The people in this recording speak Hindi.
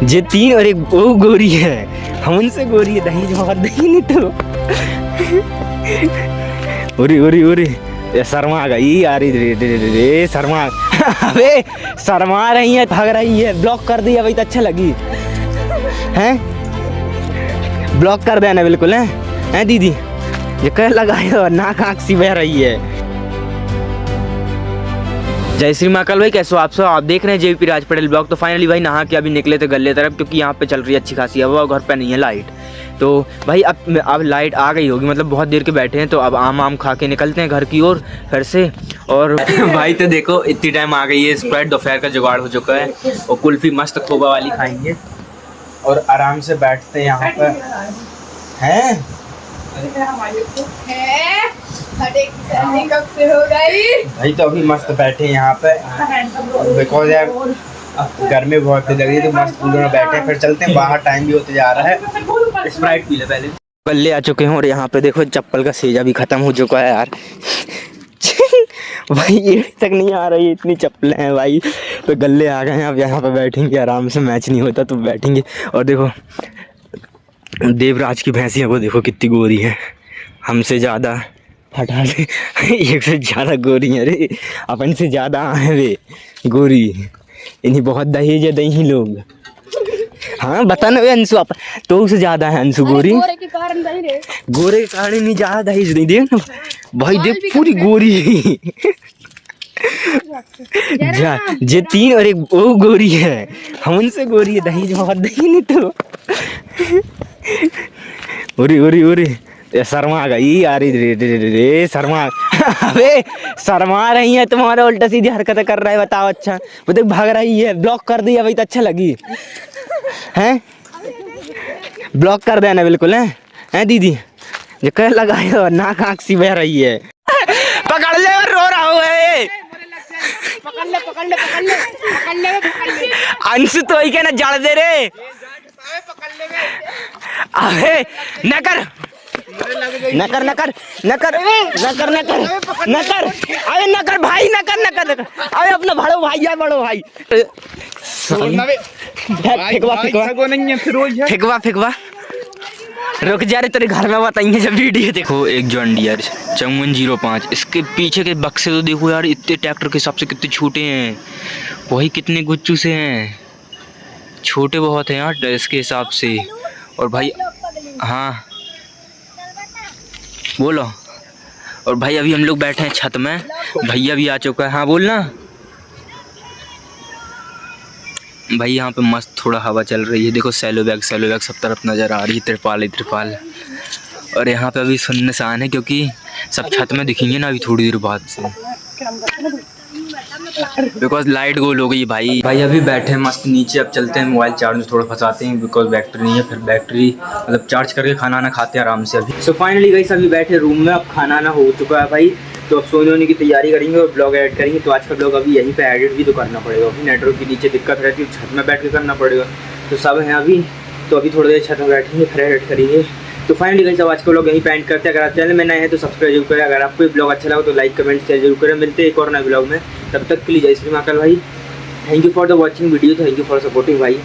जे तीन और एक वो गोरी है, हम उनसे गोरी है, दही जमा दही नहीं तो उरी उरी उरी ये शर्मा गई यार, रे शर्मा अबे शर्मा रही है, भाग रही है, ब्लॉक कर दिया भाई तो अच्छा लगी हैं, ब्लॉक कर देना बिल्कुल है दीदी, ये कह लगाए नाक आँख सी बह रही है। जय श्री महाकाल भाई, कैसे हो आप सब? आप देख रहे हैं जेपी राज पटेल ब्लॉग। तो फाइनली भाई नहा के अभी निकले थे गले तरफ, क्योंकि यहाँ पे चल रही है अच्छी खासी हवा और घर पे नहीं है लाइट। तो भाई अब लाइट आ गई होगी, मतलब बहुत देर के बैठे हैं, तो अब आम खा के निकलते हैं घर की ओर फिर से। और भाई तो देखो इतनी टाइम आ गई है, स्प्राइट दोपहर का जुगाड़ हो चुका है और कुल्फी मस्त खोबा वाली खाएंगे और आराम से बैठते हैं यहाँ पर हैं। भाई तो अभी मस्त बैठे हैं यहाँ पे, बिकॉज यार गर्मी बहुत लग रही है, तो मस्त पूरे में बैठे हैं। फिर चलते हैं बाहर, टाइम भी होते जा रहा है, स्प्राइट पी ले पहले। गले आ चुके हैं और यहाँ पे देखो चप्पल का सेजा भी खत्म हो चुका है यार भाई ये तक नहीं आ रही, इतनी चप्पलें हैं भाई। तो गले आ गए हैं, अब यहाँ पे बैठेंगे आराम से, मैच नहीं होता तो बैठेंगे। और देखो देवराज की भैंसियाँ वो देखो कितनी गोरी है, हमसे ज़्यादा हटा दे एक से ज़्यादा गोरी है रे, अपन से ज़्यादा है वे गोरी, इन्हीं बहुत दहेज है दही लोग। हाँ बता ना वे अंशु, आप तो उससे ज़्यादा है अंशु गोरी, गोरे के कारण नहीं ज़्यादा दहेज नहीं, देख ना भाई देख पूरी गोरी जा जे तीन और एक वो गोरी है, हम उनसे गोरी है, दही जमा दही नहीं तो उरी उरी उरी ये शर्मा गई यार, रे शर्मा अबे शर्मा रही है, तुम्हारा उल्टा सीधी हरकतें कर रहा है, बताओ। अच्छा वो देख भाग रही है, ब्लॉक कर दिया भाई तो अच्छा लगी हैं, ब्लॉक कर देना बिल्कुल है दीदी, ये कह लगाए नाक आँख सी बह रही है। पकड़ ले और रो रहा हूँ पकड़ ले अंशु तो ही क्या ना जड़ दे रे, अबे न कर अबे न कर भाई, न कर अबे अपना बड़ो भाई है, बड़ो भाई फेंकवा रुक जा रे, तेरे घर में बताएंगे जब वीडियो देखो। एक जॉन डियर 5405, इसके पीछे के बक्से तो देखो यार, इतने ट्रैक्टर के हिसाब से कितने छोटे हैं, वही कितने गुच्चू से हैं, छोटे बहुत हैं यार इसके हिसाब से। और भाई हाँ बोलो। और भाई अभी हम लोग बैठे हैं छत में, भैया भी आ चुका है। हाँ बोलना भाई, यहाँ पे मस्त थोड़ा हवा चल रही है, देखो सैलो बैग सब तरफ नज़र आ रही है, त्रिपाल। और यहाँ पे अभी सुनसान है, क्योंकि सब छत में दिखेंगे ना अभी थोड़ी देर बाद से, बिकॉज लाइट गोल हो गई भाई। अभी बैठे हैं मस्त नीचे, अब चलते हैं मोबाइल चार्ज में थोड़ा फंसाते हैं, बिकॉज बैटरी नहीं है, फिर बैटरी मतलब चार्ज करके खाना खाते हैं आराम से अभी। सो फाइनली गाइस अभी बैठे रूम में, अब खाना हो चुका है भाई, तो अब सोने होने की तैयारी करेंगे और ब्लॉग एडिट करेंगे। तो आज का ब्लॉग अभी यहीं पे एडिट भी तो करना पड़ेगा, अभी नेटवर्क के नीचे दिक्कत रहती है, छत में बैठ के करना पड़ेगा, तो सब हैं अभी, तो अभी थोड़ी देर छत में बैठेंगे फिर एडिट करेंगे। तो फाइनली गाइस आज का ब्लॉग यहीं पे एंड करते हैं। अगर आप चैनल में नए हैं तो सब्सक्राइब जरूर करें, अगर आपको ये ब्लॉग अच्छा लगा तो लाइक कमेंट शेयर जरूर करें। मिलते हैं एक और नए ब्लॉग में, तब तक के लिए जय श्री महाकाल भाई। Thank you for the watching video, thank you for supporting भाई।